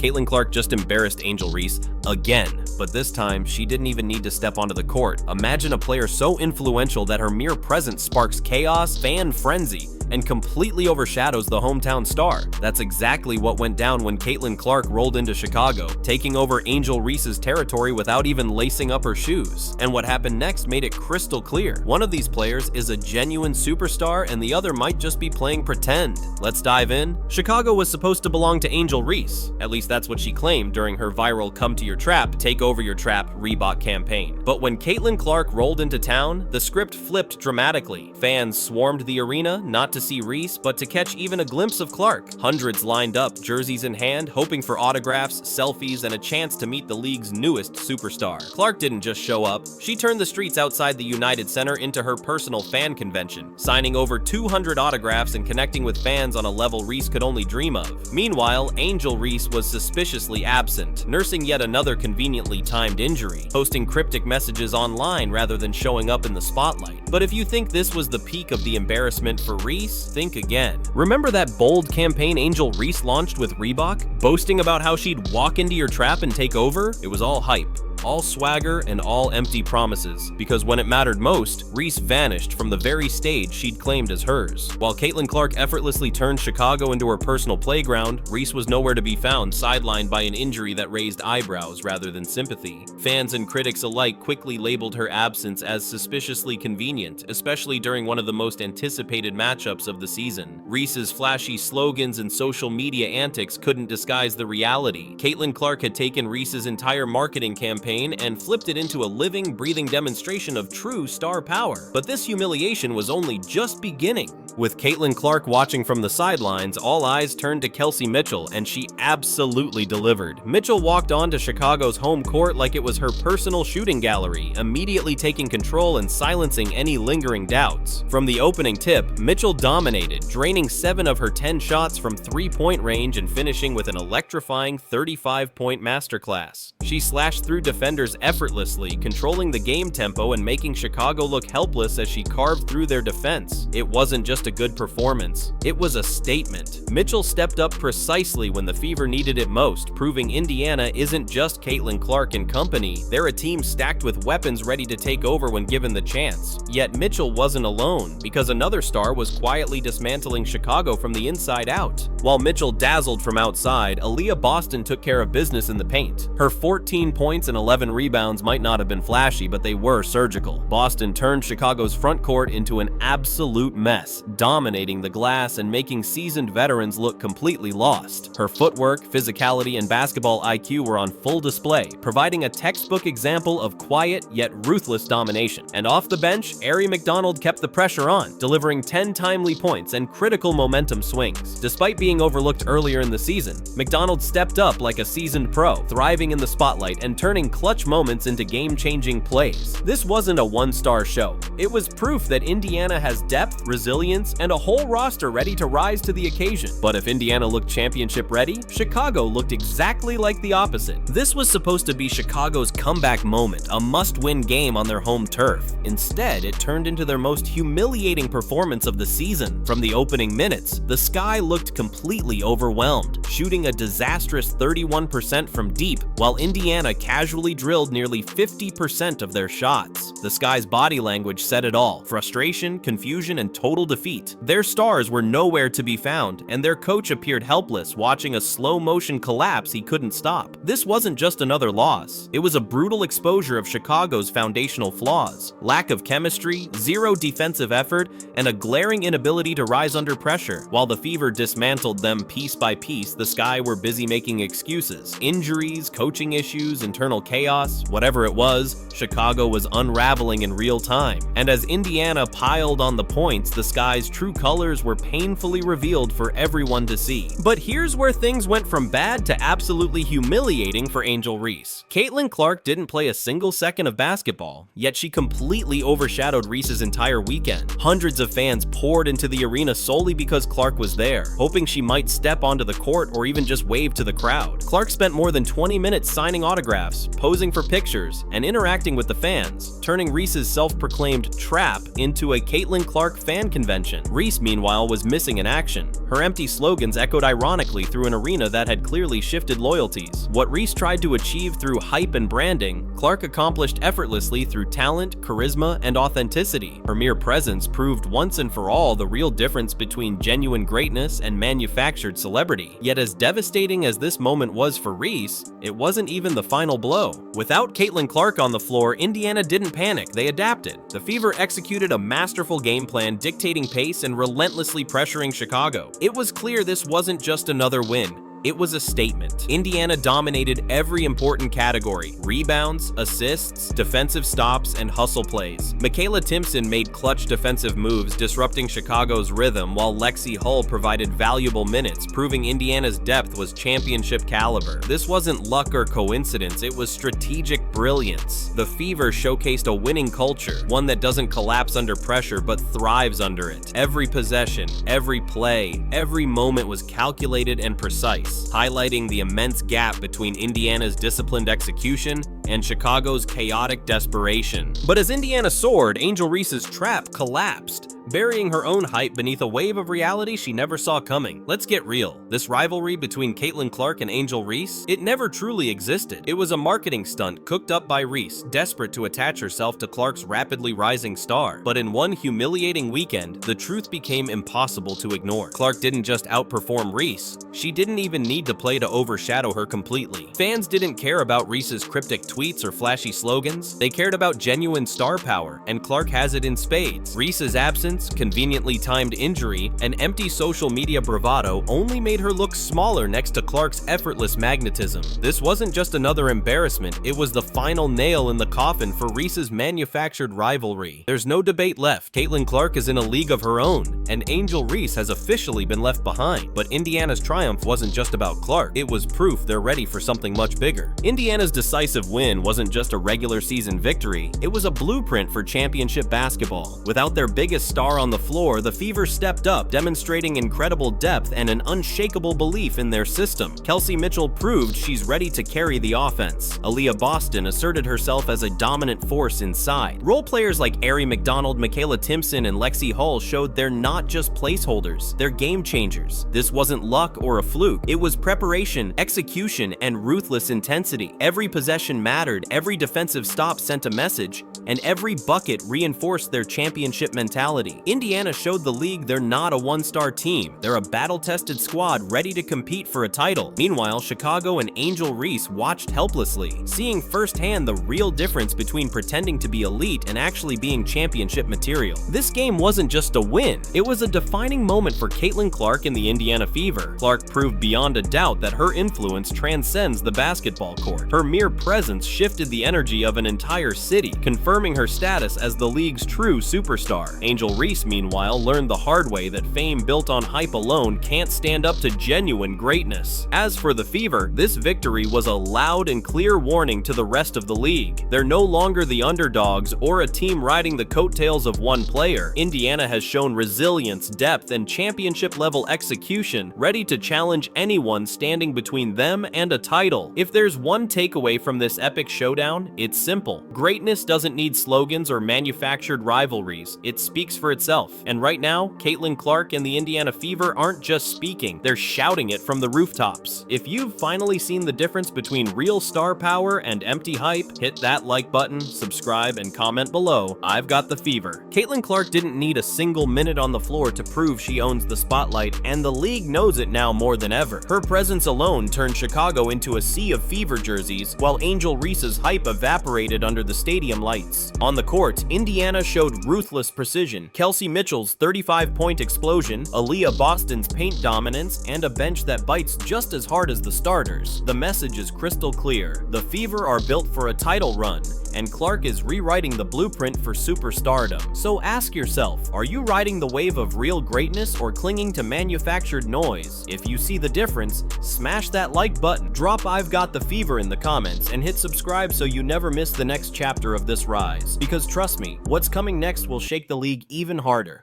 Caitlin Clark just embarrassed Angel Reese again, but this time she didn't even need to step onto the court. Imagine a player so influential that her mere presence sparks chaos, fan frenzy, and completely overshadows the hometown star. That's exactly what went down when Caitlin Clark rolled into Chicago, taking over Angel Reese's territory without even lacing up her shoes. And what happened next made it crystal clear. One of these players is a genuine superstar and the other might just be playing pretend. Let's dive in. Chicago was supposed to belong to Angel Reese. At least that's what she claimed during her viral Come to Your Trap, Take Over Your Trap Reebok campaign. But when Caitlin Clark rolled into town, the script flipped dramatically. Fans swarmed the arena, not to see Reese, but to catch even a glimpse of Clark. Hundreds lined up, jerseys in hand, hoping for autographs, selfies, and a chance to meet the league's newest superstar. Clark didn't just show up. She turned the streets outside the United Center into her personal fan convention, signing over 200 autographs and connecting with fans on a level Reese could only dream of. Meanwhile, Angel Reese was suspiciously absent, nursing yet another conveniently timed injury, posting cryptic messages online rather than showing up in the spotlight. But if you think this was the peak of the embarrassment for Reese, think again. Remember that bold campaign Angel Reese launched with Reebok, boasting about how she'd walk into your trap and take over? It was all hype, all swagger, and all empty promises, because when it mattered most, Reese vanished from the very stage she'd claimed as hers. While Caitlin Clark effortlessly turned Chicago into her personal playground, Reese was nowhere to be found, sidelined by an injury that raised eyebrows rather than sympathy. Fans and critics alike quickly labeled her absence as suspiciously convenient, especially during one of the most anticipated matchups of the season. Reese's flashy slogans and social media antics couldn't disguise the reality. Caitlin Clark had taken Reese's entire marketing campaign and flipped it into a living, breathing demonstration of true star power. But this humiliation was only just beginning. With Caitlin Clark watching from the sidelines, all eyes turned to Kelsey Mitchell, and she absolutely delivered. Mitchell walked onto Chicago's home court like it was her personal shooting gallery, immediately taking control and silencing any lingering doubts. From the opening tip, Mitchell dominated, draining 7 of her 10 shots from three-point range and finishing with an electrifying 35-point masterclass. She slashed through defenders effortlessly, controlling the game tempo and making Chicago look helpless as she carved through their defense. It wasn't just a good performance, it was a statement. Mitchell stepped up precisely when the Fever needed it most, proving Indiana isn't just Caitlin Clark and company, they're a team stacked with weapons ready to take over when given the chance. Yet Mitchell wasn't alone, because another star was quietly dismantling Chicago from the inside out. While Mitchell dazzled from outside, Aaliyah Boston took care of business in the paint. Her 14 points and 11 rebounds might not have been flashy, but they were surgical. Boston turned Chicago's front court into an absolute mess, dominating the glass and making seasoned veterans look completely lost. Her footwork, physicality, and basketball IQ were on full display, providing a textbook example of quiet yet ruthless domination. And off the bench, Aari McDonald kept the pressure on, delivering 10 timely points and critical momentum swings. Despite being overlooked earlier in the season, McDonald stepped up like a seasoned pro, thriving in the spotlight and turning clutch moments into game-changing plays. This wasn't a one-star show. It was proof that Indiana has depth, resilience, and a whole roster ready to rise to the occasion. But if Indiana looked championship ready, Chicago looked exactly like the opposite. This was supposed to be Chicago's comeback moment, a must-win game on their home turf. Instead, it turned into their most humiliating performance of the season. From the opening minutes, the Sky looked completely overwhelmed, shooting a disastrous 31% from deep, while Indiana casually drilled nearly 50% of their shots. The Sky's body language said it all: frustration, confusion, and total defeat. Their stars were nowhere to be found, and their coach appeared helpless, watching a slow-motion collapse he couldn't stop. This wasn't just another loss. It was a brutal exposure of Chicago's foundational flaws: lack of chemistry, zero defensive effort, and a glaring inability to rise under pressure. While the Fever dismantled them piece by piece, the Sky were busy making excuses. Injuries, coaching issues, internal chaos, whatever it was, Chicago was unraveling in real time. And as Indiana piled on the points, the Sky's true colors were painfully revealed for everyone to see. But here's where things went from bad to absolutely humiliating for Angel Reese. Caitlin Clark didn't play a single second of basketball, yet she completely overshadowed Reese's entire weekend. Hundreds of fans poured into the arena solely because Clark was there, hoping she might step onto the court or even just wave to the crowd. Clark spent more than 20 minutes signing autographs, posing for pictures, and interacting with the fans, turning Reese's self-proclaimed trap into a Caitlin Clark fan convention. Reese, meanwhile, was missing in action. Her empty slogans echoed ironically through an arena that had clearly shifted loyalties. What Reese tried to achieve through hype and branding, Clark accomplished effortlessly through talent, charisma, and authenticity. Her mere presence proved once and for all the real difference between genuine greatness and manufactured celebrity. Yet as devastating as this moment was for Reese, it wasn't even the final blow. Without Caitlin Clark on the floor, Indiana didn't panic, they adapted. The Fever executed a masterful game plan dictating pace and relentlessly pressuring Chicago. It was clear this wasn't just another win. It was a statement. Indiana dominated every important category: rebounds, assists, defensive stops, and hustle plays. Michaela Timpson made clutch defensive moves, disrupting Chicago's rhythm, while Lexi Hull provided valuable minutes, proving Indiana's depth was championship caliber. This wasn't luck or coincidence, it was strategic brilliance. The Fever showcased a winning culture, one that doesn't collapse under pressure but thrives under it. Every possession, every play, every moment was calculated and precise, highlighting the immense gap between Indiana's disciplined execution and Chicago's chaotic desperation. But as Indiana soared, Angel Reese's trap collapsed, burying her own hype beneath a wave of reality she never saw coming. Let's get real. This rivalry between Caitlin Clark and Angel Reese, it never truly existed. It was a marketing stunt cooked up by Reese, desperate to attach herself to Clark's rapidly rising star. But in one humiliating weekend, the truth became impossible to ignore. Clark didn't just outperform Reese, she didn't even need to play to overshadow her completely. Fans didn't care about Reese's cryptic tweets or flashy slogans, they cared about genuine star power, and Clark has it in spades. Reese's absence, conveniently timed injury, and empty social media bravado only made her look smaller next to Clark's effortless magnetism. This wasn't just another embarrassment, it was the final nail in the coffin for Reese's manufactured rivalry. There's no debate left. Caitlin Clark is in a league of her own, and Angel Reese has officially been left behind. But Indiana's triumph wasn't just about Clark, it was proof they're ready for something much bigger. Indiana's decisive win wasn't just a regular season victory, it was a blueprint for championship basketball. Without their biggest star on the floor, the Fever stepped up, demonstrating incredible depth and an unshakable belief in their system. Kelsey Mitchell proved she's ready to carry the offense. Aaliyah Boston asserted herself as a dominant force inside. Role players like Ari McDonald, Michaela Timpson, and Lexi Hull showed they're not just placeholders, they're game changers. This wasn't luck or a fluke, it was preparation, execution, and ruthless intensity. Every possession mattered, every defensive stop sent a message, and every bucket reinforced their championship mentality. Indiana showed the league they're not a one-star team, they're a battle-tested squad ready to compete for a title. Meanwhile, Chicago and Angel Reese watched helplessly, seeing firsthand the real difference between pretending to be elite and actually being championship material. This game wasn't just a win, it was a defining moment for Caitlin Clark and the Indiana Fever. Clark proved beyond a doubt that her influence transcends the basketball court. Her mere presence shifted the energy of an entire city, confirming her status as the league's true superstar. Angel Reese, meanwhile, learned the hard way that fame built on hype alone can't stand up to genuine greatness. As for the Fever, this victory was a loud and clear warning to the rest of the league. They're no longer the underdogs or a team riding the coattails of one player. Indiana has shown resilience, depth, and championship-level execution, ready to challenge anyone standing between them and a title. If there's one takeaway from this epic showdown, it's simple. Greatness doesn't need slogans or manufactured rivalries. It speaks for itself. And right now, Caitlin Clark and the Indiana Fever aren't just speaking, they're shouting it from the rooftops. If you've finally seen the difference between real star power and empty hype, hit that like button, subscribe, and comment below. I've got the Fever. Caitlin Clark didn't need a single minute on the floor to prove she owns the spotlight, and the league knows it now more than ever. Her presence alone turned Chicago into a sea of Fever jerseys, while Angel Reese's hype evaporated under the stadium lights. On the court, Indiana showed ruthless precision. Kelsey Mitchell's 35-point explosion, Aaliyah Boston's paint dominance, and a bench that bites just as hard as the starters. The message is crystal clear. The Fever are built for a title run, and Clark is rewriting the blueprint for superstardom. So ask yourself, are you riding the wave of real greatness or clinging to manufactured noise? If you see the difference, smash that like button, drop "I've got the Fever" in the comments, and hit subscribe so you never miss the next chapter of this rise. Because trust me, what's coming next will shake the league even harder.